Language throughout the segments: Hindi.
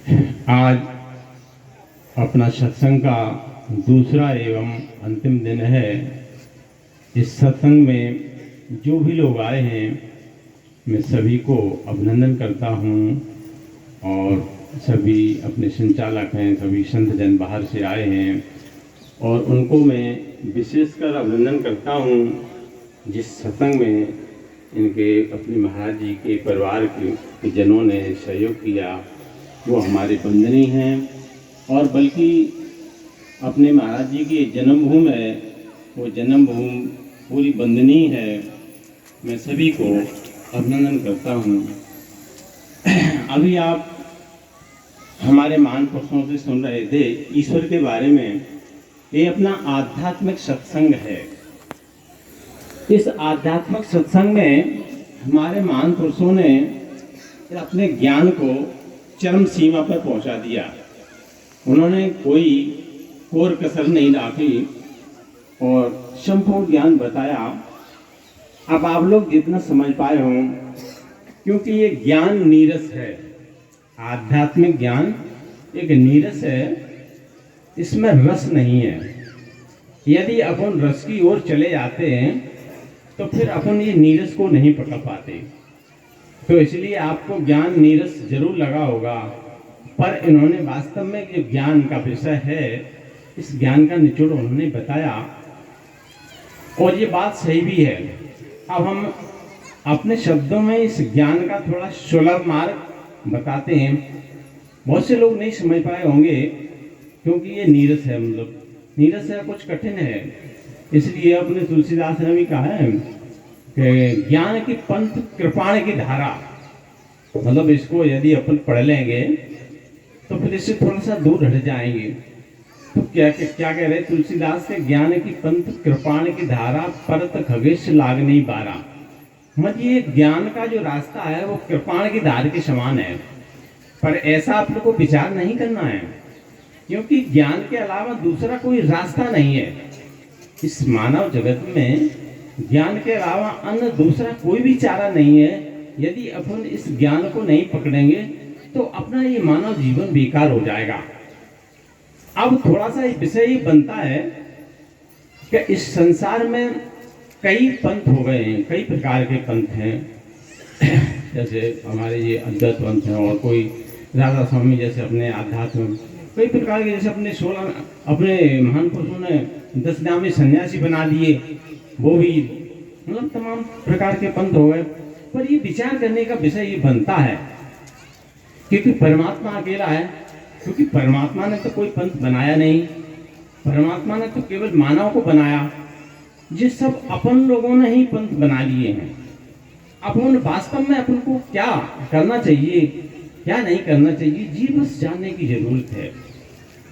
आज अपना सत्संग का दूसरा एवं अंतिम दिन है। इस सत्संग में जो भी लोग आए हैं मैं सभी को अभिनंदन करता हूँ और सभी अपने संचालक हैं, सभी संत जन बाहर से आए हैं और उनको मैं विशेषकर अभिनंदन करता हूँ जिस सत्संग में इनके अपने महाराज जी के परिवार के जनों ने सहयोग किया वो हमारे वंदनीय हैं। और बल्कि अपने महाराज जी की जन्मभूमि है, वो जन्मभूमि पूरी वंदनीय है। मैं सभी को अभिनंदन करता हूँ। अभी आप हमारे महान पुरुषों से सुन रहे थे ईश्वर के बारे में। ये अपना आध्यात्मिक सत्संग है। इस आध्यात्मिक सत्संग में हमारे महान पुरुषों ने अपने ज्ञान को चरम सीमा पर पहुंचा दिया। उन्होंने कोई कोर कसर नहीं रखी और संपूर्ण ज्ञान बताया। अब आप लोग जितना समझ पाए हों, क्योंकि ये ज्ञान नीरस है, आध्यात्मिक ज्ञान एक नीरस है, इसमें रस नहीं है। यदि अपन रस की ओर चले जाते हैं तो फिर अपन ये नीरस को नहीं पकड़ पाते। तो इसलिए आपको ज्ञान नीरस जरूर लगा होगा, पर इन्होंने वास्तव में जो ज्ञान का विषय है, इस ज्ञान का निचोड़ उन्होंने बताया और ये बात सही भी है। अब हम अपने शब्दों में इस ज्ञान का थोड़ा सुलभ मार्ग बताते हैं। बहुत से लोग नहीं समझ पाए होंगे क्योंकि ये नीरस है, मतलब नीरस है, कुछ कठिन है। इसलिए अपने तुलसीदास ने भी कहा है कि ज्ञान की पंथ कृपाण की धारा, मतलब इसको यदि अपन पढ़ लेंगे तो फिर इससे थोड़ा सा दूर हट जाएंगे। तो क्या कह रहे तुलसीदास के, ज्ञान की पंथ कृपाण की धारा परत खगेश लाग नहीं बारा। मतलब ये ज्ञान का जो रास्ता है वो कृपाण की धार के समान है, पर ऐसा आप लोग को विचार नहीं करना है क्योंकि ज्ञान के अलावा दूसरा कोई रास्ता नहीं है। इस मानव जगत में ज्ञान के अलावा अन्य दूसरा कोई भी चारा नहीं है। यदि अपन इस ज्ञान को नहीं पकड़ेंगे तो अपना ये मानव जीवन बेकार हो जाएगा। अब थोड़ा सा विषय ही बनता है कि इस संसार में कई पंथ हो गए हैं, कई प्रकार के पंथ हैं। जैसे हमारे ये अद्वैत पंथ है और कोई राधा स्वामी जैसे अपने आध्यात्म, कई प्रकार के, जैसे अपने 16 अपने महान पुरुषों ने 10 नामी सन्यासी बना दिए, वो भी मतलब तमाम प्रकार के पंथ हो गए। पर ये विचार करने का विषय ये बनता है क्योंकि परमात्मा अकेला है, क्योंकि परमात्मा ने तो कोई पंथ बनाया नहीं, परमात्मा ने तो केवल मानव को बनाया। ये सब अपन लोगों ने ही पंथ बना लिए हैं। अपन वास्तव में अपन को क्या करना चाहिए, क्या नहीं करना चाहिए, जी बस जानने की जरूरत है।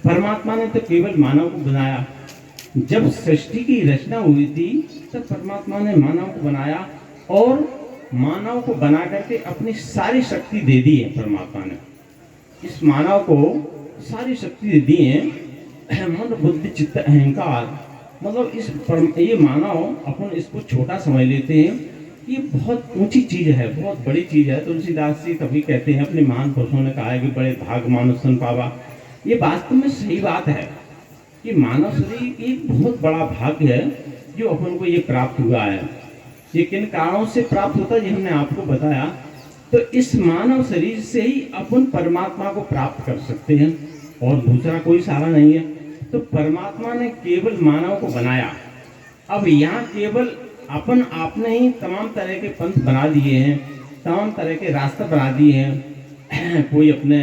परमात्मा ने तो केवल मानव को बनाया। जब सृष्टि की रचना हुई थी तब परमात्मा ने मानव को बनाया और मानव को बना करके अपनी सारी शक्ति दे दी है। परमात्मा ने इस मानव को सारी शक्ति दे दी है, मन बुद्धि चित्त अहंकार। मतलब ये मानव, अपन इसको छोटा समझ लेते हैं, ये बहुत ऊंची चीज है, बहुत बड़ी चीज है। तुलसीदास जी कभी कहते हैं, अपने महान पुरुषों ने कहा है कि बड़े भाग मानुष सन पावा। ये वास्तव में सही बात है कि मानव शरीर एक बहुत बड़ा भाग्य है जो अपन को ये प्राप्त हुआ है। ये किन कारणों से प्राप्त होता है ये हमने आपको बताया। तो इस मानव शरीर से ही अपन परमात्मा को प्राप्त कर सकते हैं और दूसरा कोई सहारा नहीं है। तो परमात्मा ने केवल मानव को बनाया। अब यहाँ केवल अपन आपने ही तमाम तरह के पंथ बना दिए हैं, तमाम तरह के रास्ते बना दिए हैं। कोई अपने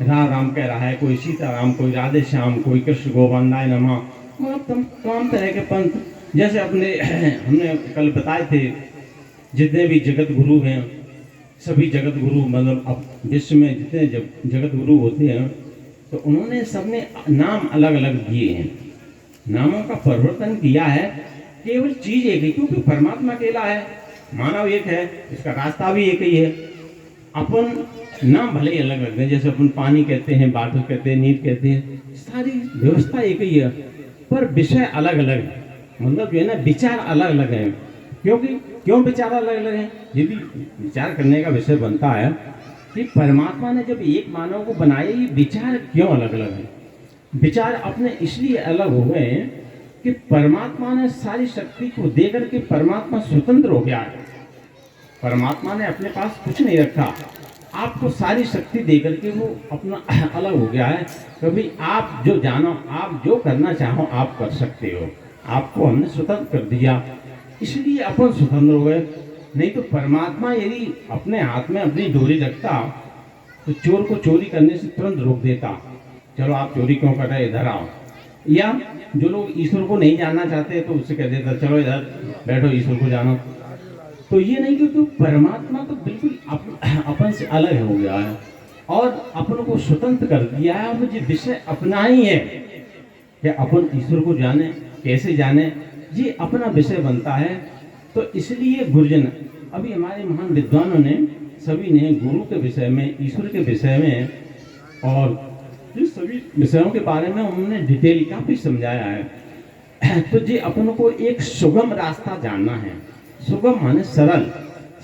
राम कह रहा है, कोई सीताराम, कोई राधे श्याम, कोई कृष्ण गोविंदाय नमः, मतलब तमाम तरह के पंथ। जैसे अपने हमने कल बताए थे, जितने भी जगत गुरु हैं, सभी जगत गुरु, मतलब अब विश्व में जितने जगत गुरु होते हैं तो उन्होंने सबने नाम अलग अलग दिए हैं, नामों का परिवर्तन किया है। केवल चीज एक ही, क्योंकि परमात्मा अकेला है, मानव एक है, इसका रास्ता भी एक ही है। अपन नाम भले ही अलग लगते हैं, जैसे अपन पानी कहते हैं, वाटर कहते हैं, नीर कहते हैं, सारी व्यवस्था एक ही है, पर विषय अलग अलग है। मतलब जो है ना, विचार अलग अलग है। क्योंकि क्यों विचार अलग अलग है? ये भी विचार करने का विषय बनता है कि परमात्मा ने जब एक मानव को बनाया, ये विचार क्यों अलग अलग है? विचार अपने इसलिए अलग हो गए कि परमात्मा ने सारी शक्ति को देकर के परमात्मा स्वतंत्र हो गया है। परमात्मा ने अपने पास कुछ नहीं रखा, आपको सारी शक्ति देकर के वो अपना अलग हो गया है। कभी आप जो जानो, आप जो करना चाहो आप कर सकते हो, आपको हमने स्वतंत्र कर दिया, इसलिए अपन स्वतंत्र हो गए। नहीं तो परमात्मा यदि अपने हाथ में अपनी डोरी रखता तो चोर को चोरी करने से तुरंत रोक देता, चलो आप चोरी क्यों कर रहे, इधर आओ। या जो लोग ईश्वर को नहीं जानना चाहते तो उससे कह देता, चलो इधर बैठो ईश्वर को जानो। तो ये नहीं, क्योंकि परमात्मा तो बिल्कुल अपन से अलग हो गया है और अपन को स्वतंत्र कर दिया है। मुझे विषय अपना ही है कि अपन ईश्वर को जाने, कैसे जाने, ये अपना विषय बनता है। तो इसलिए गुरुजन, अभी हमारे महान विद्वानों ने सभी ने गुरु के विषय में, ईश्वर के विषय में और इस सभी विषयों के बारे में उन्होंने डिटेल काफी समझाया है। तो जी अपन को एक सुगम रास्ता जानना है। सुगम माने सरल,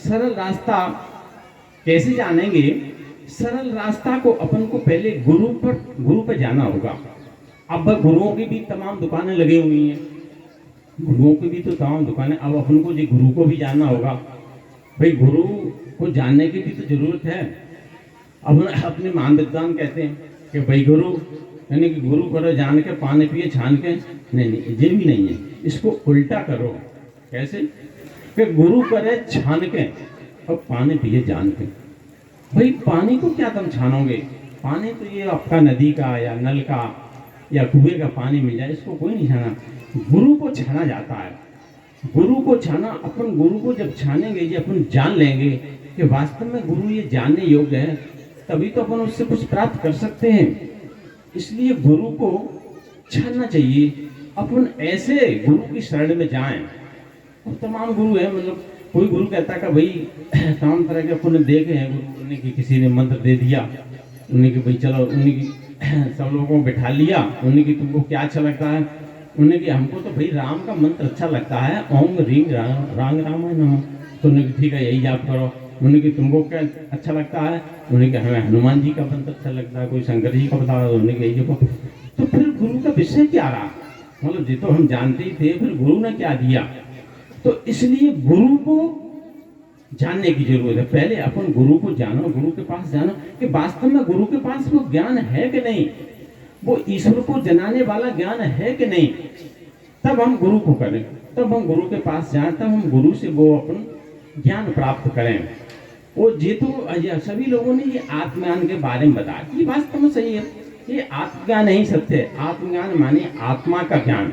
सरल रास्ता कैसे जानेंगे? सरल रास्ता को अपन को पहले गुरु पर जाना होगा। अब गुरुओं की भी तमाम दुकानें लगी हुई हैं, गुरुओं की भी तो तमाम दुकानें, अब अपन को जी गुरु को भी जानना होगा। भाई गुरु को जानने की भी तो जरूरत है। अब अपने महान विद्वान कहते हैं कि भाई गुरु यानी कि गुरु करो जान के, पानी पिए छान के, नहीं नहीं, ये भी नहीं है, इसको उल्टा करो। कैसे? कि गुरु करे छान के और पानी पिए जान के। भाई पानी को क्या तुम छानोगे? पानी तो ये आपका नदी का या नल का या कुएं का पानी मिल जाए, इसको कोई नहीं छाना। गुरु को छाना जाता है। गुरु को छाना, अपन गुरु को जब छानेंगे, ये अपन जान लेंगे कि वास्तव में गुरु ये जानने योग्य है, तभी तो अपन उससे कुछ प्राप्त कर सकते हैं। इसलिए गुरु को छानना चाहिए। अपन ऐसे गुरु की शरण में जाएं। और तमाम गुरु हैं, मतलब कोई गुरु कहता कि भाई तमाम तरह के अपन देखे हैं गुरु, उन्हें कि किसी ने मंत्र दे दिया, उन्हें कि भाई चलो, उन्हें की सब लोगों को बिठा लिया, उन्हें कि तुमको क्या अच्छा लगता है, उन्हें कि हमको तो भाई राम का मंत्र अच्छा लगता है, ओम रीम राम राम नमः, तो उन्हें कि ठीक है यही जाप करो। उन्हें कि तुमको क्या अच्छा लगता है, उन्हें कि हमें हनुमान जी का मंत्र अच्छा लगता है, कोई शंकर जी का बता रहा, उन्हें कि यही। तो फिर गुरु का विषय क्या रहा? मतलब जी तो हम जानते ही थे, फिर गुरु ने क्या दिया? तो इसलिए गुरु को जानने की जरूरत है। पहले अपन गुरु को जानो, गुरु के पास जानो कि वास्तव में गुरु के पास वो ज्ञान है कि नहीं, वो ईश्वर को जनाने वाला ज्ञान है कि नहीं। तब हम गुरु को करें, तब हम गुरु के पास जाएं, तब हम गुरु से वो अपन ज्ञान प्राप्त करें। वो ये तो सभी लोगों ने ये आत्मज्ञान के बारे में बताया, ये वास्तव में सही है। ये आत्मज्ञान नहीं सत्य है। आत्मज्ञान माने आत्मा का ज्ञान,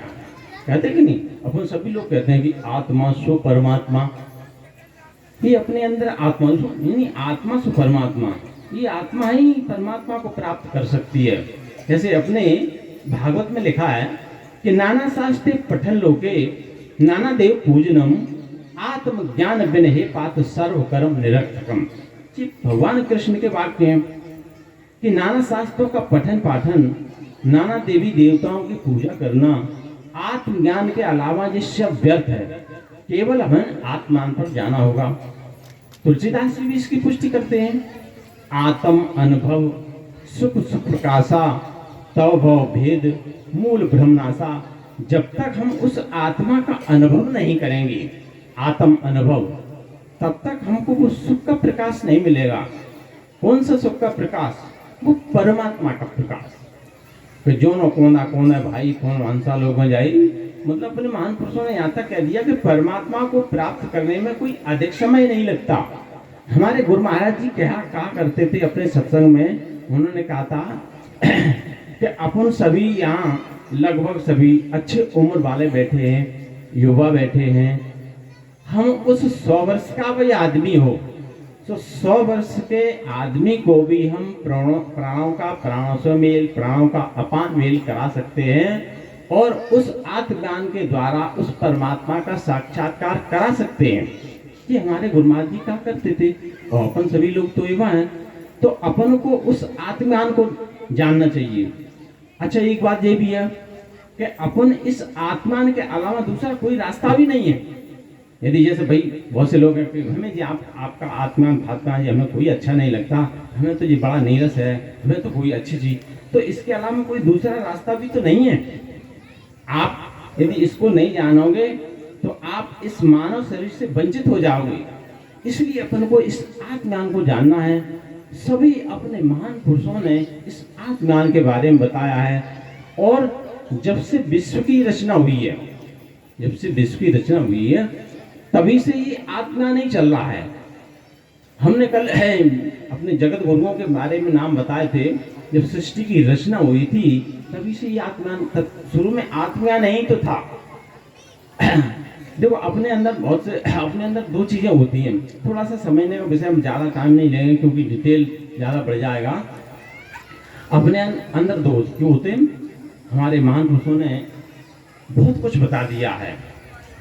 कहते कि नहीं? अपन सभी लोग कहते हैं कि आत्मा सो परमात्मा, ये अपने अंदर आत्मा, यानी आत्मा सो परमात्मा, ये आत्मा ही परमात्मा को प्राप्त कर सकती है। जैसे अपने भागवत में लिखा है कि नाना शास्त्रे पठन लोके नाना देव पूजनम आत्मज्ञान बिन हे पात सर्व कर्म निरर्थकम। भगवान कृष्ण के वाक्य हैं कि नाना शास्त्रों का पठन पाठन, नाना देवी देवताओं की पूजा करना, आत्मज्ञान के अलावा ये सब व्यर्थ है। केवल हमें आत्मान पर जाना होगा। तुलसीदास जी भी इसकी पुष्टि करते हैं, आत्म अनुभव सुख सुख प्रकाशा तव भव भेद मूल भ्रमनाशा। जब तक हम उस आत्मा का अनुभव नहीं करेंगे, आत्म अनुभव, तब तक हमको वो सुख का प्रकाश नहीं मिलेगा। कौन सा सुख का प्रकाश? वो परमात्मा का प्रकाश। फिर जो न कौन है भाई, कौन हंसा लोग में जाई, मतलब अपने महान पुरुषों ने यहाँ तक कह दिया कि परमात्मा को प्राप्त करने में कोई अधिक समय नहीं लगता। हमारे गुरु महाराज जी कहा करते थे अपने सत्संग में, उन्होंने कहा था कि अपन सभी यहाँ लगभग सभी अच्छे उम्र वाले बैठे हैं, युवा बैठे हैं, हम उस 100 वर्ष का भी आदमी हो, तो 100 वर्ष के आदमी को भी हम प्राणों का प्राणों से मेल, प्राणों का अपान मेल करा सकते हैं और उस आत्मज्ञान के द्वारा उस परमात्मा का साक्षात्कार करा सकते हैं। ये हमारे गुरु महाराज जी कहा करते थे। और अपन सभी लोग तो युवा हैं, तो अपन को उस आत्मज्ञान को जानना चाहिए। अच्छा, एक बात ये भी है कि अपन इस आत्मज्ञान के अलावा दूसरा कोई रास्ता भी नहीं है। यदि जैसे भाई बहुत से लोग हैं कि हमें जी आपका आत्मा फात्मा जी हमें कोई अच्छा नहीं लगता, हमें तो जी बड़ा नीरस है, हमें तो कोई अच्छी चीज, तो इसके अलावा कोई दूसरा रास्ता भी तो नहीं है। आप यदि इसको नहीं जानोगे तो आप इस मानव शरीर से वंचित हो जाओगे। इसलिए अपन को इस आत्मज्ञान को जानना है। सभी अपने महान पुरुषों ने इस आत्मज्ञान के बारे में बताया है। और जब से विश्व की रचना हुई है, जब से विश्व की रचना हुई है तभी से ये आत्मज्ञान नहीं चल रहा है। हमने कल अपने जगत गुरुओं के बारे में नाम बताए थे। जब सृष्टि की रचना हुई थी तभी से ये आत्मज्ञान, शुरू में आत्मज्ञान नहीं तो था। देखो अपने अंदर बहुत से, अपने अंदर दो चीजें होती हैं। थोड़ा सा समझने का विषय हम ज्यादा टाइम नहीं लेंगे क्योंकि डिटेल ज्यादा बढ़ जाएगा। अपने अंदर दो क्यों होते हैं, हमारे महान पुरुषों ने बहुत कुछ बता दिया है।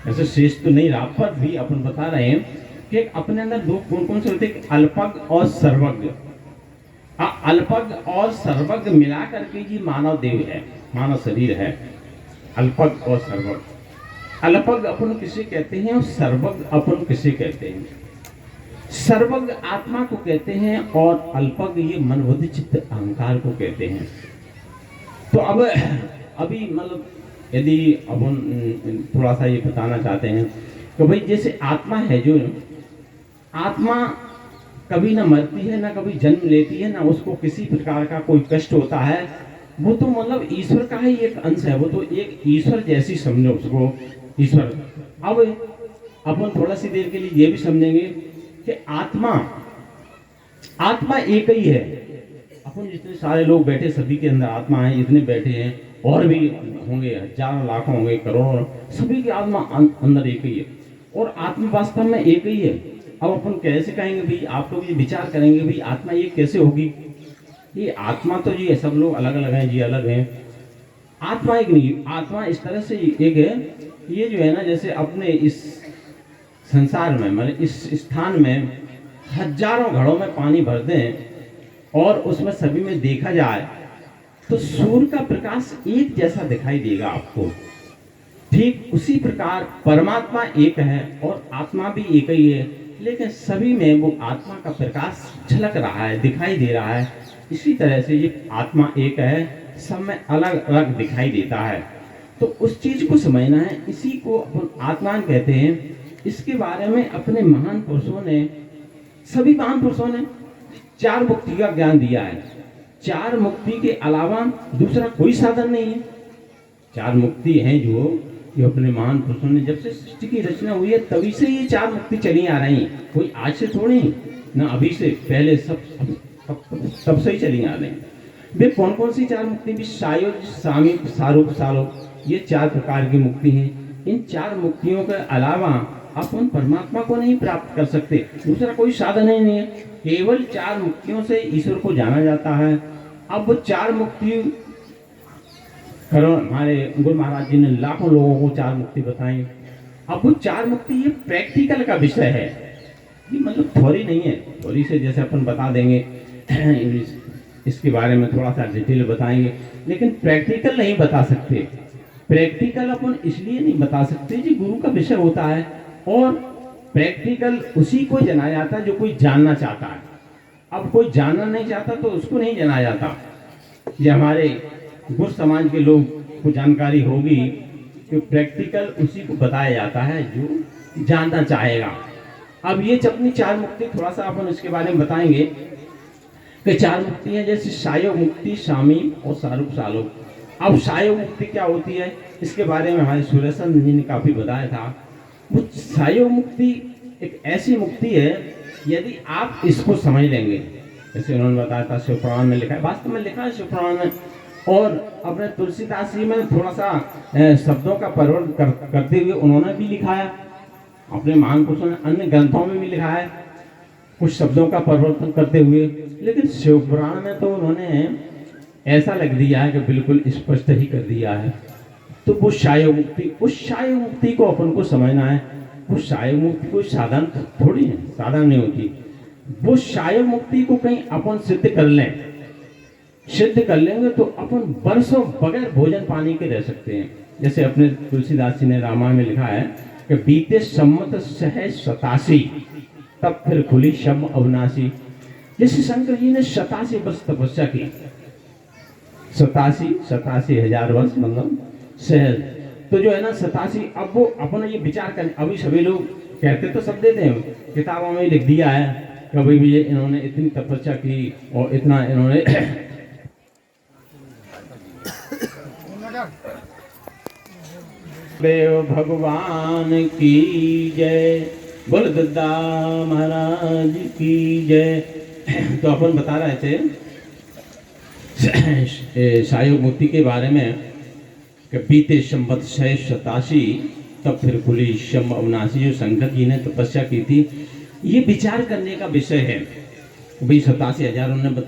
ऐसे शेष तो नहीं रहा पर भी अपन बता रहे हैं कि अपने अंदर दो कौन कौन से होते हैं, अल्पज्ञ और सर्वज्ञ। अल्पज्ञ और सर्वज्ञ मिला करके ये मानव देव है, मानव शरीर है। अल्पज्ञ और सर्वज्ञ, अल्पज्ञ अपन किसे कहते हैं और सर्वज्ञ अपन किसे कहते हैं। सर्वज्ञ आत्मा को कहते हैं और अल्पज्ञ ये मन बुद्धि चित्त अहंकार को कहते हैं। तो अब अभी मतलब यदि अपन थोड़ा सा ये बताना चाहते हैं कि भाई जैसे आत्मा है, जो आत्मा कभी ना मरती है ना कभी जन्म लेती है ना उसको किसी प्रकार का कोई कष्ट होता है। वो तो मतलब ईश्वर का ही एक अंश है, वो तो एक ईश्वर जैसी समझो उसको, ईश्वर। अब अपन थोड़ा सी देर के लिए ये भी समझेंगे कि आत्मा, आत्मा एक ही है। अपन जितने सारे लोग बैठे सभी के अंदर आत्मा है, इतने बैठे हैं और भी होंगे, हजारों लाखों होंगे, करोड़ों, सभी की आत्मा अंदर एक ही है और आत्मा वास्तव में एक ही है। अब अपन कैसे कहेंगे भाई, आप लोग ये विचार करेंगे भाई आत्मा ये कैसे होगी। ये आत्मा तो जी सब लोग अलग अलग हैं जी, अलग हैं। आत्मा एक नहीं, आत्मा इस तरह से एक है, ये जो है ना जैसे अपने इस संसार में मतलब इस स्थान में हजारों घड़ों में पानी भर दें और उसमें सभी में देखा जाए तो सूर्य का प्रकाश एक जैसा दिखाई देगा आपको। ठीक उसी प्रकार परमात्मा एक है और आत्मा भी एक ही है, लेकिन सभी में वो आत्मा का प्रकाश झलक रहा है, दिखाई दे रहा है। इसी तरह से ये आत्मा एक है, सब में अलग अलग दिखाई देता है। तो उस चीज को समझना है, इसी को अपन आत्मा कहते हैं। इसके बारे में अपने महान पुरुषों ने, सभी महान पुरुषों ने चार मुक्ति का ज्ञान दिया है। चार मुक्ति के अलावा दूसरा कोई साधन नहीं है। चार मुक्ति हैं जो अपने महान पुरुषों ने, जब से सृष्टि की रचना हुई है तभी से ये चार मुक्ति चली आ रही हैं। कोई आज से थोड़ी ना अभी से, पहले सब से ही चली आ रही हैं। वे कौन कौन सी चार मुक्ति भी, सायुज, सामीप, सारूप, सालोक, ये चार प्रकार की मुक्ति हैं। इन चार मुक्तियों के अलावा अपन परमात्मा को नहीं प्राप्त कर सकते, दूसरा कोई साधन ही नहीं है। केवल चार मुक्तियों से ईश्वर को जाना जाता है। अब वो चार मुक्ति करो, हमारे गुरु महाराज जी ने लाखों लोगों को चार मुक्ति बताई। अब वो चार मुक्ति ये प्रैक्टिकल का विषय है, ये मतलब थ्योरी नहीं है। थ्योरी से जैसे अपन बता देंगे इसके बारे में थोड़ा सा डिटेल बताएंगे, लेकिन प्रैक्टिकल नहीं बता सकते। प्रैक्टिकल अपन इसलिए नहीं बता सकते जी गुरु का विषय होता है और प्रैक्टिकल उसी को जाना जाता है जो कोई जानना चाहता है। अब कोई जानना नहीं चाहता तो उसको नहीं जाना जाता। ये हमारे गुरु समाज के लोग को जानकारी होगी कि प्रैक्टिकल उसी को बताया जाता है जो जानना चाहेगा। अब ये अपनी चार मुक्ति थोड़ा सा अपन इसके बारे में बताएंगे कि चार मुक्ति है, जैसे सायोग मुक्ति, सामीप और सारूप, सालोक। अब सायोग मुक्ति क्या होती है इसके बारे में हमारे सुरेशन जी ने काफी बताया था। वो सायोग मुक्ति एक ऐसी मुक्ति है, यदि आप इसको समझ लेंगे, जैसे उन्होंने बताया था शिव पुराण में लिखा है, वास्तव में लिखा है शिव पुराण में, और अपने तुलसीदास जी में थोड़ा सा शब्दों का परिवर्तन करते हुए उन्होंने भी लिखा है। अपने महान पुरुषों ने अन्य ग्रंथों में भी लिखा है कुछ शब्दों का परिवर्तन करते हुए, लेकिन शिव पुराण में तो उन्होंने ऐसा लग दिया है कि बिल्कुल स्पष्ट ही कर दिया है। तो वो सायोग मुक्ति, उस सायोग मुक्ति को अपन को समझना है। वो सायोग मुक्ति कोई साधन थोड़ी है, साधन नहीं होती। वो सायोग मुक्ति को कहीं अपन सिद्ध कर लें, सिद्ध कर लेंगे तो अपन वर्षों बगैर भोजन पानी के रह सकते हैं। जैसे अपने तुलसीदास जी ने रामायण में लिखा है कि बीते सम्मत सहज 87 तब फिर खुली शम अविनाशी। जैसे शंकर जी ने 87 वर्ष तपस्या की, 87,000 वर्ष मतलब सहज, तो जो है ना 87, अब वो अपना ये विचार करें। अभी सभी लोग कहते तो सब देते हैं, किताबों में लिख दिया है कि भाई ये इन्होंने इतनी तपस्या की और इतना इन्होंने देव भगवान की जय, बोल दद्दा महाराज की जय। तो अपन बता रहे थे सायोग मुक्ति के बारे में कि बीते संवत 87 तब फिर खुली शम अविनाशी। जो शंकर जी ने तपस्या की थी, ये विचार करने का विषय है। भाई 87,000 उन्होंने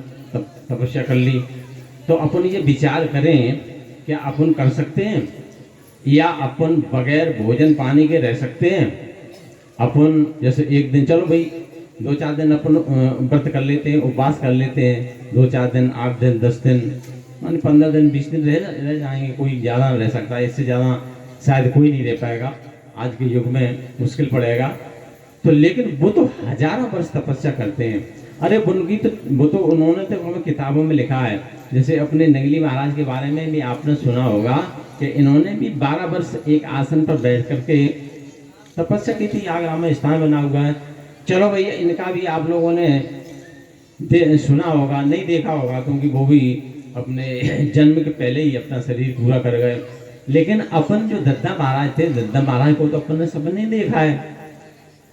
तपस्या कर ली, तो अपन ये विचार करें क्या अपन कर सकते हैं, या अपन बगैर भोजन पानी के रह सकते हैं। अपन जैसे एक दिन चलो भाई 2-4 दिन अपन व्रत कर लेते हैं, उपवास कर लेते हैं, 2-4 दिन, 8 दिन, 10 दिन, मान 15 दिन, 20 दिन रह जाएंगे। कोई ज़्यादा रह सकता है, इससे ज़्यादा शायद कोई नहीं रह पाएगा, आज के युग में मुश्किल पड़ेगा। तो लेकिन वो तो हजारों वर्ष तपस्या करते हैं। अरे उनकी तो वो तो उन्होंने तो हमें किताबों में लिखा है। जैसे अपने नंगली महाराज के बारे में भी आपने सुना होगा कि इन्होंने भी 12 वर्ष एक आसन पर बैठ करके तपस्या की थी। आगरा में स्थान बना हुआ है। चलो भैया, इनका भी आप लोगों ने सुना होगा, नहीं देखा होगा, क्योंकि वो भी अपने जन्म के पहले ही अपना शरीर पूरा कर गए। लेकिन अपन जो दद्दा महाराज थे, दद्दा महाराज को तो अपन ने सबने देखा है।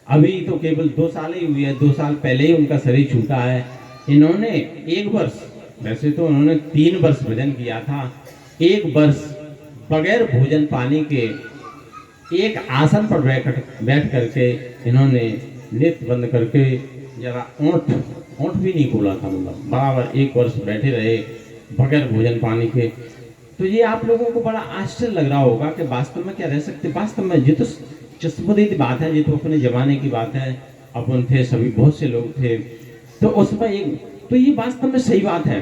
अभी तो केवल 2 साल ही हुई है, 2 साल पहले ही उनका शरीर छूटा है। इन्होंने 1 वर्ष, वैसे तो उन्होंने 3 वर्ष भजन किया था, 1 वर्ष बगैर भोजन पानी के एक आसन पर बैठ करके इन्होंने नेत्र बंद करके जरा ओंठ भी नहीं खोला था, मतलब बराबर 1 वर्ष बैठे रहे बगैर भोजन पानी के। तो ये आप लोगों को बड़ा आश्चर्य लग रहा होगा कि वास्तव में क्या रह सकते। वास्तव में ये तो चश्मदीद बात है, ये तो अपने जमाने की बात है। अपन थे, सभी बहुत से लोग थे, तो उसमें एक तो ये वास्तव में सही बात है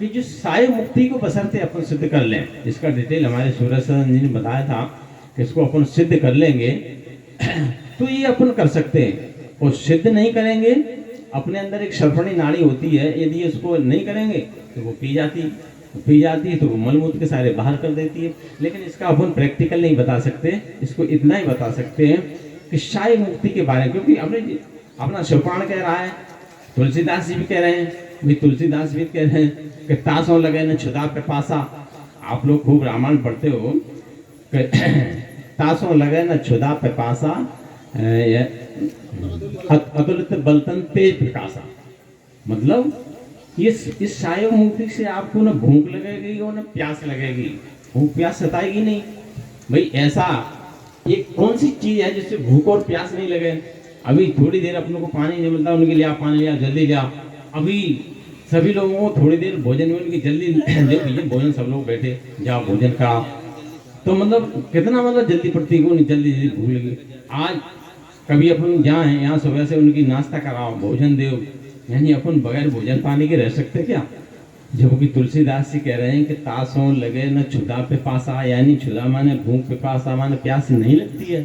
कि जो साय मुक्ति को बसरते अपन सिद्ध कर लें। इसका डिटेल हमारे सूरज जी ने बताया था कि इसको अपन सिद्ध कर लेंगे तो ये अपन कर सकते हैं। और सिद्ध नहीं करेंगे, अपने अंदर एक सर्पणी नाड़ी होती है, यदि उसको नहीं करेंगे तो वो पी जाती है, तो वो मलमूत्र के सारे बाहर कर देती है। लेकिन इसका अपन प्रैक्टिकल नहीं बता सकते। इसको इतना ही बता सकते हैं कि साय मुक्ति के बारे में, क्योंकि अपना शिवपुराण कह रहा है, तुलसीदास जी भी कह रहे हैं, भी तुलसीदास भी कह रहे हैं कि तासों लगे न छुदा पे पासा। आप लोग खूब रामायण पढ़ते हो, तासों लगे न छुदा पे पासा, अतुलित बलतन तेज प्रकाशा। मतलब इस सायोग मुक्ति से आपको न भूख लगेगी और न प्यास लगेगी। भूख प्यास सताएगी नहीं। भाई ऐसा एक कौन सी चीज है जिससे भूख और प्यास नहीं लगे। अभी थोड़ी देर अपनों को पानी नहीं मिलता, उनके लिए आप पानी लिया, जल्दी लिया। अभी सभी लोगों को थोड़ी देर भोजन में उनकी जल्दी भोजन, सब लोग बैठे जाओ भोजन का, तो मतलब कितना मतलब जल्दी पड़ती है, जल्दी भूख लगी। आज कभी अपन जहाँ हैं, यहाँ सुबह से उनकी नाश्ता कराओ, भोजन दो, यानी अपन बगैर भोजन पानी के रह सकते क्या। जबकि तुलसीदास जी कह रहे हैं कि तासों लगे न छुदा पे पासा, यानी छुदा माने भूख, पे पासा माने प्यास नहीं लगती है।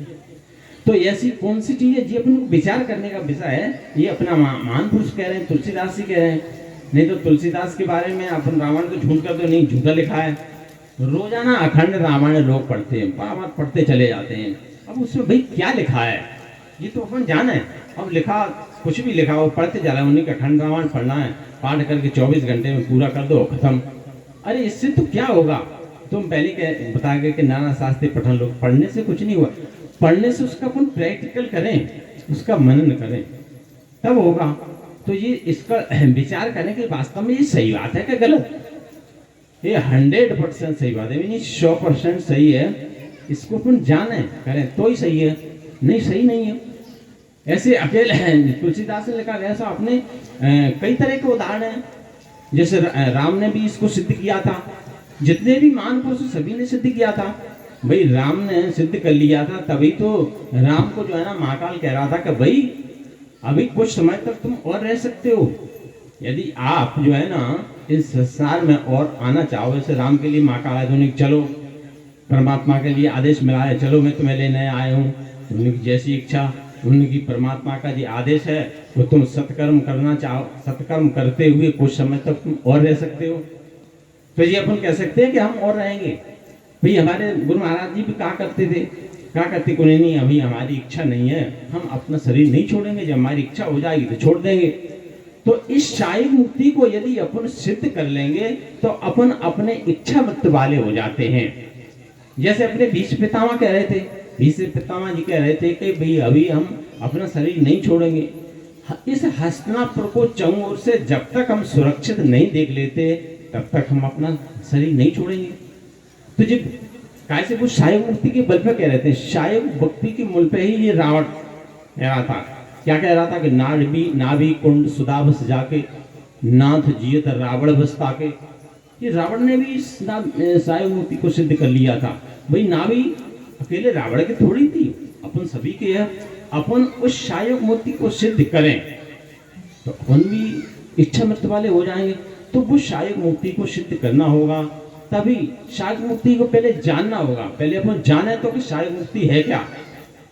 तो ऐसी कौन सी चीज है जी अपन को विचार करने का विषय है। ये अपना महान पुरुष कह रहे हैं, तुलसीदास जी कह रहे हैं। नहीं तो तुलसीदास के बारे में अपन रामायण को झूठ कर दो, नहीं झूठा लिखा है। रोजाना अखंड रामायण लोग पढ़ते हैं, बार पढ़ते चले जाते हैं। अब उसमें भाई क्या लिखा है ये तो अपन जाने। अब लिखा कुछ भी लिखा हो, पढ़ते जा रहे हैं। उन्हीं का अखंड रामायण पढ़ना है, पाठ करके 24 घंटे में पूरा कर दो, खत्म। अरे इससे तो क्या होगा। तुम पहले बता गए कि नाना शास्त्री पठन लोग, पढ़ने से कुछ नहीं हुआ। पढ़ने से उसका अपन प्रैक्टिकल करें, उसका मनन करें, तब होगा। तो ये इसका विचार करें कि वास्तव में ये सही बात है कि गलत। ये 100% सही बात है, यानी 100% सही है। इसको अपन जाने करें तो ही सही है, नहीं सही नहीं है। ऐसे अकेले तुलसीदास ने लिखा ऐसा अपने कई तरह के उदाहरण हैं। जैसे राम ने भी इसको सिद्ध किया था, जितने भी महान पुरुष सभी ने सिद्ध किया था। भाई राम ने सिद्ध कर लिया था, तभी तो राम को जो है ना महाकाल कह रहा था कि भाई अभी कुछ समय तक तुम और रह सकते हो, यदि आप जो है ना इस संसार में और आना चाहो। वैसे राम के लिए महाकाल आए, चलो परमात्मा के लिए आदेश मिला है, चलो मैं तुम्हें लेने आया हूँ। उनकी जैसी इच्छा, उनकी परमात्मा का जो आदेश है वो तुम सत्कर्म करना चाहो, सत्कर्म करते हुए कुछ समय तक तुम और रह सकते हो। तो ये अपन कह सकते हैं कि हम और रहेंगे। भाई हमारे गुरु महाराज जी भी कहा करते थे, कहा करते कोई नहीं, अभी हमारी इच्छा नहीं है, हम अपना शरीर नहीं छोड़ेंगे, जब हमारी इच्छा हो जाएगी तो छोड़ देंगे। तो इस शारीरिक मुक्ति को यदि अपन सिद्ध कर लेंगे तो अपन अपने इच्छा मृत्यु वाले हो जाते हैं। जैसे अपने भीष्म पितामह कह रहे थे, भीष्म पितामह जी कह रहे थे कि भाई अभी हम अपना शरीर नहीं छोड़ेंगे। इस हस्तिनापुर को चौर से जब तक हम सुरक्षित नहीं देख लेते तब तक हम अपना शरीर नहीं छोड़ेंगे। तो जब कैसे वो शायोग मुक्ति के बल पे कह रहे थे, शायोग भक्ति के मूल पे ही ये रावण कह रहा था, क्या कह रहा था कि नाभि कुंड सुदाभस जाके नाथ जियत रावण बस ताके। ये रावण ने भी इस शायोग मुक्ति को सिद्ध कर लिया था। भाई नाभि अकेले रावण की थोड़ी थी, अपन सभी के है। अपन उस शायोग मुक्ति को सिद्ध करें तो अपन भी इच्छा मृत्यु वाले हो जाएंगे। तो वो शायोग मुक्ति को सिद्ध करना होगा, तभी शायोग मुक्ति को पहले जानना होगा। पहले अपन जाने तो कि शायोग मुक्ति है क्या,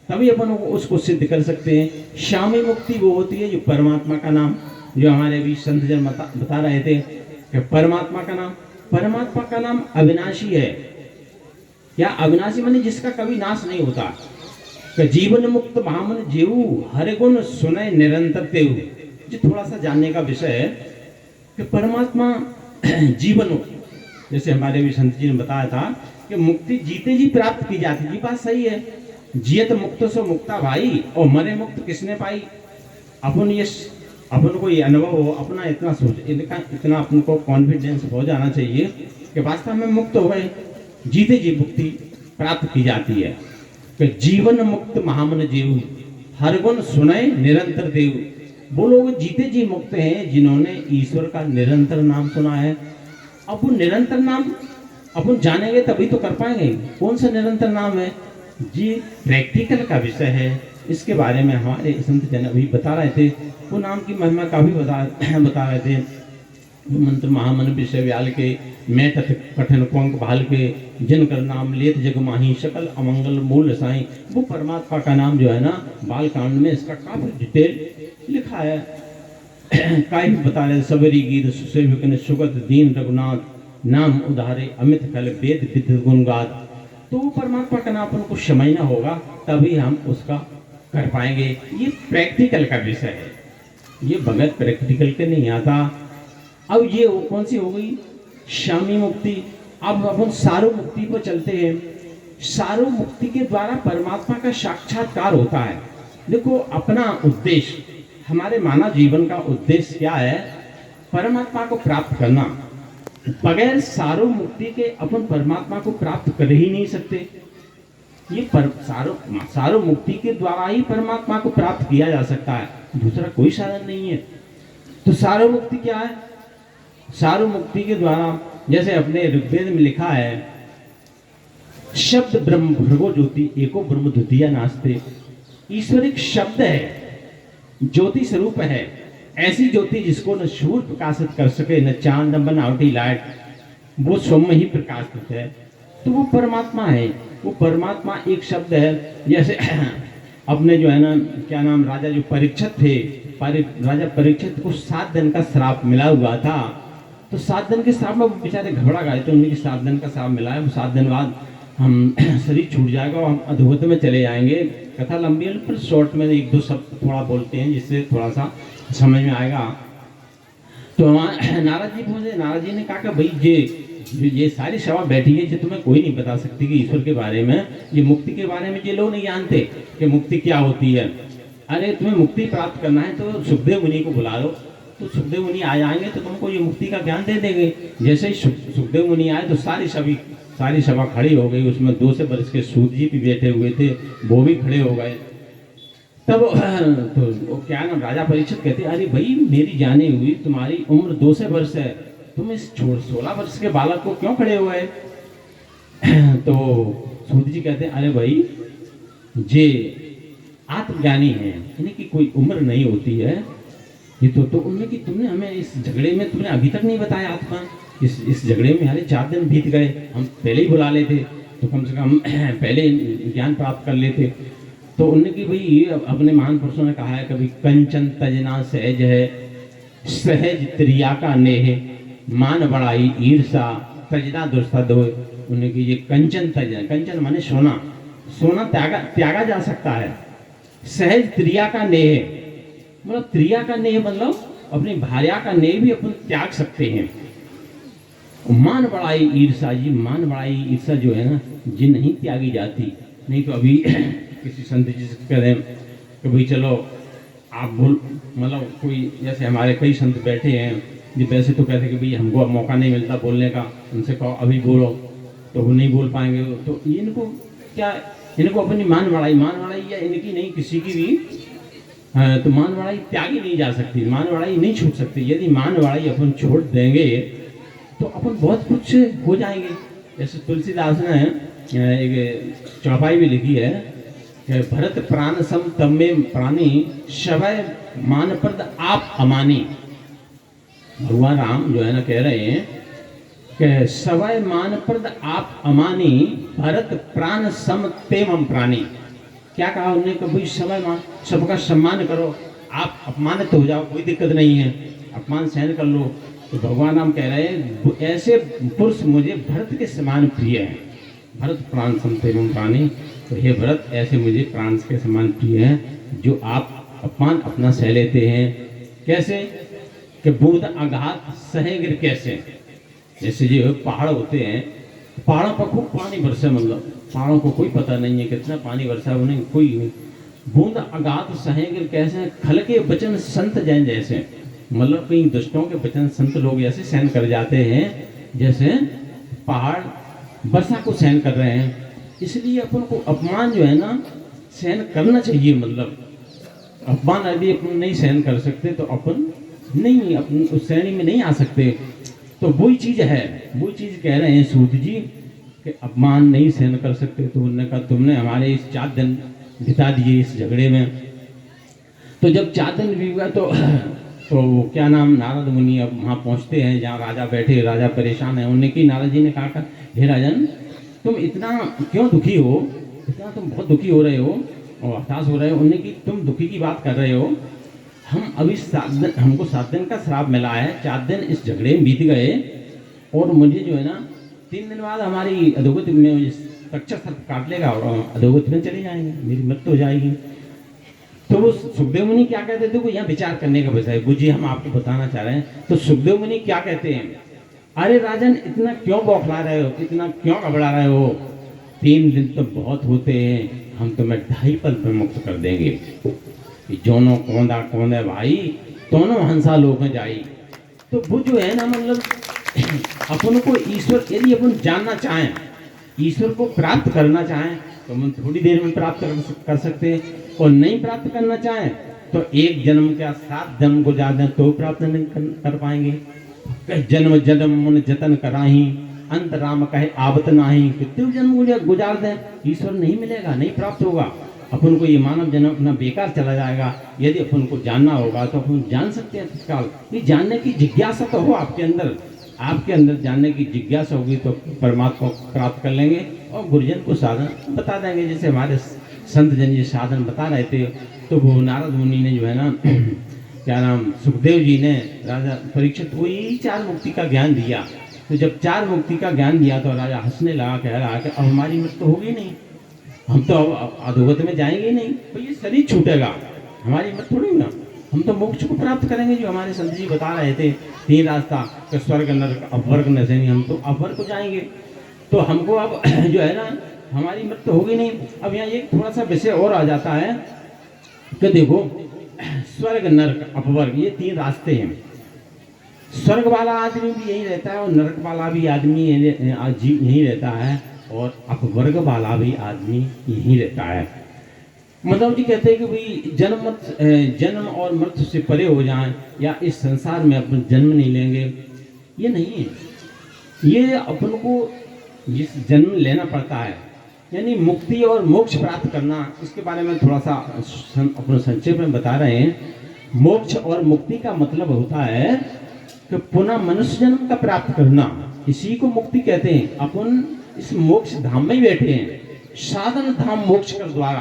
तभी अपन उसको सिद्ध कर सकते हैं। शामी मुक्ति वो होती है जो परमात्मा का नाम, जो हमारे भी संत जन बता रहे थे कि परमात्मा का नाम अविनाशी है। या अविनाशी माने जिसका कभी नाश नहीं होता। कि जीवन मुक्त महामन जीव हर गुण सुने निरंतर तेव। जो थोड़ा सा जानने का विषय है कि परमात्मा जीवन मुक्त, जैसे हमारे भी संत जी ने बताया था कि मुक्ति जीते जी प्राप्त की जाती है। बात सही है, जियत मुक्त सो मुक्ता भाई, और मरे मुक्त किसने पाई। अपन को ये अनुभव हो, अपना इतना सोच, इतना अपन को कॉन्फिडेंस हो जाना चाहिए कि वास्तव में मुक्त हो गए, जीते जी मुक्ति प्राप्त की जाती है। कि जीवन मुक्त महामन जीव हर गुण सुने निरंतर देव। वो लोग जीते जी मुक्त हैं जिन्होंने ईश्वर का निरंतर नाम सुना है। अब वो निरंतर नाम अपन जानेंगे तभी तो कर पाएंगे। कौन सा निरंतर नाम है जी, प्रैक्टिकल का विषय है। इसके बारे में हमारे संत जन अभी बता रहे थे, वो नाम की महिमा का भी बता रहे थे। मंत्र महामन विषय व्याल के मैं तथ कठिन कुंक भाल के जिन कर नाम लेत जग माही सकल अमंगल मूल साई। वो परमात्मा का नाम जो है ना, बाल कांड में इसका काफी डिटेल लिखा है। काई बता रहे सबरी गीत सुसेविकन सुगत दीन रघुनाथ नाम उधारे अमित कल वेद विद्युत गुणगात। तो वो परमात्मा का नाम अपन को समझना होगा, तभी हम उसका कर पाएंगे। ये प्रैक्टिकल का विषय है, ये बगैर प्रैक्टिकल के नहीं आता। अब ये कौन सी हो गई, शामी मुक्ति। अब अपन सारू मुक्ति पर चलते हैं। सारू मुक्ति के द्वारा परमात्मा का साक्षात्कार होता है। देखो अपना उद्देश्य, हमारे मानव जीवन का उद्देश्य क्या है, परमात्मा को प्राप्त करना। बगैर सारू मुक्ति के अपन परमात्मा को प्राप्त कर ही नहीं सकते। ये सारू मुक्ति के द्वारा ही परमात्मा को प्राप्त किया जा सकता है, दूसरा कोई साधन नहीं है। तो सारू मुक्ति क्या है, सारू मुक्ति के द्वारा जैसे अपने ऋग्वेद में लिखा है, शब्द ब्रह्म भर्गो ज्योति एको ब्रह्म द्वितीय नास्ते। ईश्वर एक शब्द है, ज्योति स्वरूप है, ऐसी ज्योति जिसको न सूर्य प्रकाशित कर सके, न चांद, न बनावटी लाइट, वो स्वयं ही प्रकाशित है। तो वो परमात्मा है। वो परमात्मा एक शब्द है। जैसे अपने जो है ना, क्या नाम, राजा जो परीक्षित थे, राजा परीक्षित को 7 दिन का श्राप मिला हुआ था। तो 7 दिन के श्राप में वो बेचारे घबरा गए। तो उन्हें 7 दिन का श्राप मिला है, वो 7 दिन बाद हम शरीर छूट जाएगा और हम अधोगति में चले जाएंगे। कथा लंबी है, पर शॉर्ट में 1-2 शब्द थोड़ा बोलते हैं जिससे थोड़ा सा समझ में आएगा। तो नारद जी पहुंचे। नारद जी ने कहा कि भाई ये सारी सभा बैठी है, जो तुम्हें कोई नहीं बता सकती कि ईश्वर के बारे में, ये मुक्ति के बारे में ये लोग नहीं जानते कि मुक्ति क्या होती है। अरे तुम्हें मुक्ति प्राप्त करना है तो सुखदेव मुनि को बुला लो। तो सुखदेव मुनि आ जाएंगे तो तुमको ये मुक्ति का ज्ञान दे देंगे। जैसे ही सुखदेव मुनि आए तो सारी सभा खड़ी हो गई। उसमें 200 वर्ष के सूत जी भी बैठे हुए थे, वो भी खड़े हो गए। तब तो क्या नाम, राजा परीक्षित कहते, अरे भाई मेरी जाने हुई, तुम्हारी उम्र 200 वर्ष है, तुम इस 16 वर्ष के बालक को क्यों खड़े हुए। तो सूत जी कहते हैं, अरे भाई जे आत्मज्ञानी है, इनकी कोई उम्र नहीं होती है। ये तो उनमें कि तुमने हमें इस झगड़े में तुमने अभी तक नहीं बताया आत्मा। इस झगड़े में हमारे 4 दिन बीत गए, हम पहले ही बुला लेते तो कम से कम पहले ज्ञान प्राप्त कर लेते। तो उन्होंने कि भाई ये अपने महान पुरुषों ने कहा है कभी कंचन तजना सहज है, सहज त्रिया का नेह, मान बड़ाई ईर्षा तजना दुस्ता दो। उन्होंने कि ये कंचन तजना, कंचन माने सोना, सोना त्यागा त्यागा जा सकता है। सहज त्रिया का नेह, मतलब त्रिया का नेह मतलब अपनी भार्या का नेह भी अपन त्याग सकते हैं। मान बड़ाई ईर्षा, जी मान बड़ाई ईर्षा जो है ना, जी नहीं त्यागी जाती। नहीं तो अभी किसी संत जी से कह रहे हैं कि भाई चलो आप बोल, मतलब कोई जैसे हमारे कई संत बैठे हैं जो वैसे तो कहते हैं कि भाई हमको अब मौका नहीं मिलता बोलने का, उनसे कहो अभी बोलो तो वो नहीं बोल पाएंगे। तो इनको क्या, इनको अपनी मान बड़ाई या इनकी नहीं किसी की भी तो मान बड़ाई त्यागी नहीं जा सकती, मान बड़ाई नहीं छूट सकती। यदि मान बड़ाई अपन छोड़ देंगे तो अपन बहुत कुछ हो जाएंगे। जैसे तुलसीदास ने एक चौपाई भी लिखी है कि भरत प्राण सम तम में प्राणी, शवय मान प्रद आप अमानी। भगवान राम जो है ना कह रहे हैं कि सवय मान प्रद आप अमानी, भरत प्राण सम तेम प्राणी। क्या कहा उन्होंने कि भाई सवय मान, सबका सम्मान करो, आप अपमानित हो जाओ कोई दिक्कत नहीं है, अपमान सहन कर लो। तो भगवान राम कह रहे हैं ऐसे पुरुष मुझे भरत के समान प्रिय है, भरत प्राण सम तेम प्राणी। तो हे भरत ऐसे मुझे प्राण के समान प्रिय है जो आप अपमान अपना सह लेते हैं। कैसे कि बूंद आघात सहे गिर कैसे, जैसे जो पहाड़ होते हैं, पहाड़ों पर खूब पानी बरसे, मतलब पहाड़ों को कोई पता नहीं है कितना पानी बरसा है, उन्हें कोई नहीं। बूंद आघात सहे गिर कैसे, खल के वचन संत जैन जैसे, मतलब कई दुष्टों के वचन संत लोग ऐसे सहन कर जाते हैं जैसे पहाड़ वर्षा को सहन कर रहे हैं। इसलिए अपन को अपमान जो है ना सहन करना चाहिए। मतलब अपमान यदि अपन नहीं सहन कर सकते तो अपन नहीं, अपन उस श्रेणी में नहीं आ सकते। तो वही चीज है, वही चीज कह रहे हैं सूत जी कि अपमान नहीं सहन कर सकते। तो उन्होंने कहा तुमने हमारे इस 4 दिन बिता दिए इस झगड़े में। तो जब 4 दिन भी हुआ तो क्या नाम नारद मुनि अब वहाँ पहुँचते हैं जहाँ राजा बैठे, राजा परेशान है। उन्होंने की नारद जी ने कहा हे राजन तुम इतना क्यों दुखी हो, इतना तुम बहुत दुखी हो रहे हो और हताश हो रहे हो। उन्होंने की तुम दुखी की बात कर रहे हो, हम अभी 7 दिन, हमको 7 दिन का श्राप मिला है, 4 दिन इस झगड़े में बीत गए और मुझे जो है ना 3 दिन बाद हमारी अधोगति में तक्षक सर्प काट लेगा और अधोगति में चले जाएंगे, मेरी मृत्यु हो जाएगी। तो वो सुखदेव मुनि क्या कहते थे, वो यहाँ विचार करने का विषय है, बुझिए हम आपको बताना चाह रहे हैं। तो सुखदेव मुनि क्या कहते हैं, अरे राजन इतना क्यों बौखला रहे हो, इतना क्यों घबरा रहे हो, 3 दिन तो बहुत होते हैं, हम तुम्हें 2.5 पल में मुक्त कर देंगे। जोनो कौंदा कौंदे भाई दोनों हंसा लोग में जाई। तो वो जो है ना मतलब अपन को ईश्वर यदि अपन जानना चाहें, ईश्वर को प्राप्त करना चाहें तो हम थोड़ी देर में प्राप्त कर सकते हैं, और नहीं प्राप्त करना चाहें तो 1 जन्म क्या 7 जन्म गुजार दें तो प्राप्त नहीं कर पाएंगे। कह जन्म जन्म मुन जतन कराही, अंत राम कहे आवत नाही। कितने जन्म गुजार दें ईश्वर नहीं मिलेगा, नहीं प्राप्त होगा। अपन को ये मानव जन्म अपना बेकार चला जाएगा। यदि अपन को जानना होगा तो अपन जान सकते हैं तत्काल। ये जानने की जिज्ञासा तो हो आपके अंदर, आपके अंदर जानने की जिज्ञासा होगी तो परमात्मा को प्राप्त कर लेंगे और गुरुजन को साधन बता देंगे। जैसे हमारे संत जन जी साधन बता रहे थे, तो वो नारद मुनि ने जो है ना क्या नाम सुखदेव जी ने राजा परीक्षित को यही 4 मुक्ति का ज्ञान दिया। तो जब 4 मुक्ति का ज्ञान दिया तो राजा हंसने लगा, कह रहा कि अब हमारी मृत्यु होगी नहीं, हम तो अब अधोगत में जाएंगे नहीं, तो ये शरीर छूटेगा, हमारी मत थोड़ी ना, हम तो मोक्ष को प्राप्त करेंगे। जो हमारे संत जी बता रहे थे 3 रास्ता, स्वर्ग नरक अपवर्ग नरक, हम तो अपवर्ग को जाएंगे। तो हमको अब जो है ना हमारी मृत्यु होगी नहीं। अब यहाँ एक थोड़ा सा विषय और आ जाता है कि देखो स्वर्ग नरक अपवर्ग ये 3 रास्ते हैं। स्वर्ग वाला आदमी भी यही रहता है और नरक वाला भी आदमी यही रहता है और अपवर्ग वाला भी आदमी यही रहता है। मतलब जी कहते हैं कि भाई जन्म और मृत्यु से परे हो जाएं या इस संसार में अपन जन्म नहीं लेंगे, ये नहीं है। ये अपन को जिस जन्म लेना पड़ता है, यानी मुक्ति और मोक्ष प्राप्त करना, इसके बारे में थोड़ा सा अपने संक्षेप में बता रहे हैं। मोक्ष और मुक्ति का मतलब होता है कि पुनः मनुष्य जन्म का प्राप्त करना, इसी को मुक्ति कहते हैं। अपन इस मोक्ष धाम में ही बैठे हैं, साधन धाम मोक्ष कर द्वारा,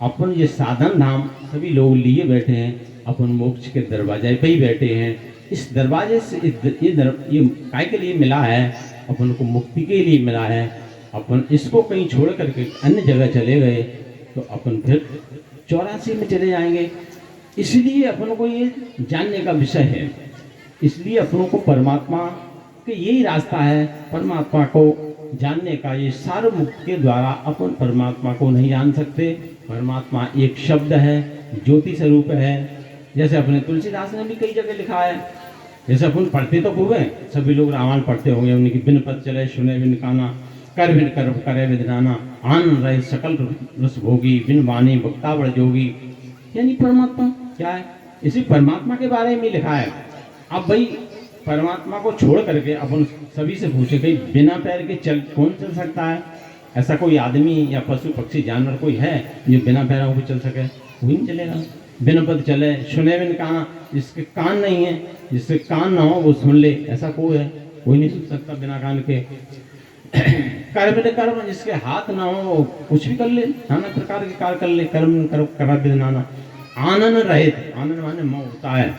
अपन ये साधन धाम सभी लोग लिए बैठे हैं, अपन मोक्ष के दरवाजे पे ही बैठे हैं। इस दरवाजे से ये काय के लिए मिला है, अपन को मुक्ति के लिए मिला है। अपन इसको कहीं छोड़ करके अन्य जगह चले गए तो अपन फिर 84 में चले जाएंगे। इसलिए अपन को ये जानने का विषय है। इसलिए अपनों को परमात्मा के यही रास्ता है, परमात्मा को जानने का। ये सारे मुक्त के द्वारा अपन परमात्मा को नहीं जान सकते। परमात्मा एक शब्द है, ज्योति स्वरूप है। जैसे अपने तुलसीदास ने भी कई जगह लिखा है। जैसे अपन पढ़ते तो खूब हैं, सभी लोग रामायण पढ़ते होंगे, उनकी बिन पद चले सुने बिन काना, कर बिन कर करे बिन नाना, आनंद रहे सकल रस भोगी, बिन वाणी वक्ता बड़ जोगी। यानी परमात्मा क्या है, इसी परमात्मा के बारे में लिखा है। अब भाई परमात्मा को छोड़ करके अपन सभी से पूछे कि बिना पैर के कौन चल सकता है? ऐसा कोई आदमी या पशु पक्षी जानवर कोई है जो बिना पैरों को चल सके? कोई नहीं चलेगा। बिना पद चले सुने बिन काना, जिसके कान नहीं है, जिसके कान ना हो वो सुन ले, ऐसा कोई है? कोई नहीं सुन सकता बिना कान के। कर बिन कर्म, जिसके हाथ ना हो वो कुछ भी कर ले, नाना प्रकार के कार्य कर ले, कर्म कर बिन नाना। आनंद रहित, आनंद माने मोह होता है,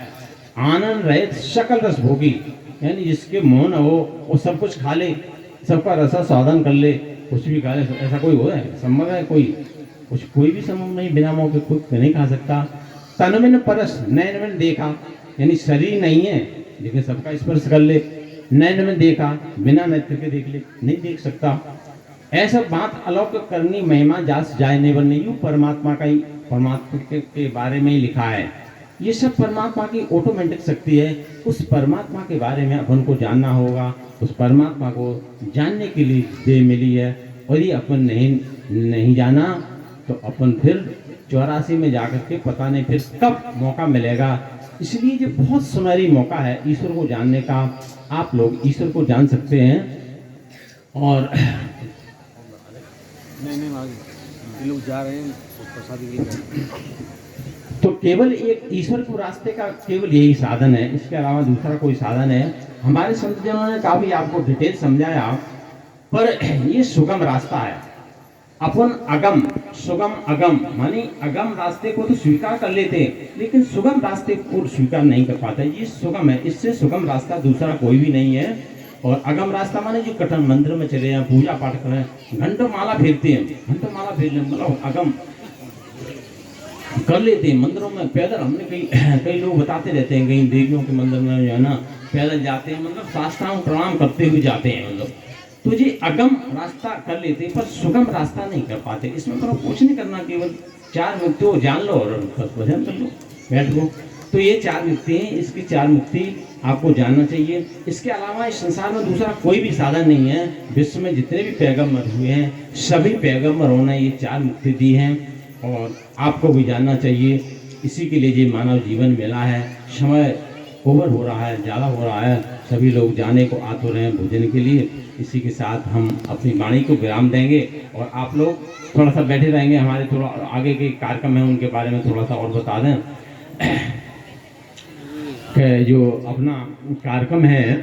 आनंद रहित सकल रस भोगी, यानी जिसके मोह न हो वो सब कुछ खा ले, सबका रसा साधन कर ले, कुछ भी खा ले। ऐसा कोई हो है? संभव है? कोई भी संभव नहीं। बिना मोह के कोई नहीं खा सकता। तन में परस, नैन में देखा, यानी शरीर नहीं है लेकिन सबका स्पर्श कर ले। नैन में देखा, बिना नेत्र के देख ले, नहीं देख सकता। ऐसा बात अलौकिक करनी महिमा जास जाए नहीं बनने, यूँ परमात्मा का ही, परमात्मा के बारे में ही लिखा है। ये सब परमात्मा की ऑटोमेटिक शक्ति है। उस परमात्मा के बारे में अपन को जानना होगा। उस परमात्मा को जानने के लिए दे मिली है, और ये अपन नहीं जाना तो अपन फिर 84 में जाकर के पता नहीं फिर कब मौका मिलेगा। इसलिए ये बहुत सुनहरी मौका है ईश्वर को जानने का। आप लोग ईश्वर को जान सकते हैं। और नहीं लोग जा रहे हैं प्रसाद के लिए, तो केवल एक ईश्वर को रास्ते का केवल यही साधन है, इसके अलावा दूसरा कोई साधन है? हमारे संत जनों ने काफी आपको डिटेल समझाया, पर ये सुगम रास्ता है। अपन अगम, सुगम अगम, मानी अगम रास्ते को तो स्वीकार कर लेते हैं लेकिन सुगम रास्ते को स्वीकार नहीं कर पाते। ये सुगम है, इससे सुगम रास्ता दूसरा कोई भी नहीं है। और अगम रास्ता माने जो कठिन मंदिर में चले हैं, पूजा पाठ करें, घंटों माला फेरते हैं, घंटों माला फेर लें, मतलब अगम कर लेते हैं। मंदिरों में पैदल, हमने कई लोग बताते रहते हैं, कहीं देवियों के मंदिर में जो है ना पैदल जाते हैं, मतलब साष्टांग प्रणाम करते हुए जाते हैं। मतलब तो ये अगम रास्ता कर लेते हैं पर सुगम रास्ता नहीं कर पाते। इसमें तो कुछ नहीं करना, केवल 4 मुक्ति को जान लो और भजन कर लो, बैठ लो। तो ये 4 मुक्ति हैं, इसकी 4 मुक्ति आपको जानना चाहिए। इसके अलावा इस संसार में दूसरा कोई भी साधन नहीं है। विश्व में जितने भी पैगंबर हुए हैं सभी पैगंबरों ने ये 4 मुक्ति दी हैं, और आपको भी जानना चाहिए। इसी के लिए ये मानव जीवन मिला है। समय ओवर हो रहा है, ज़्यादा हो रहा है, सभी लोग जाने को आतुर हैं भोजन के लिए। इसी के साथ हम अपनी वाणी को विराम देंगे और आप लोग थोड़ा सा बैठे रहेंगे। हमारे थोड़ा आगे के कार्यक्रम हैं उनके बारे में थोड़ा सा और बता दें कि जो अपना कार्यक्रम है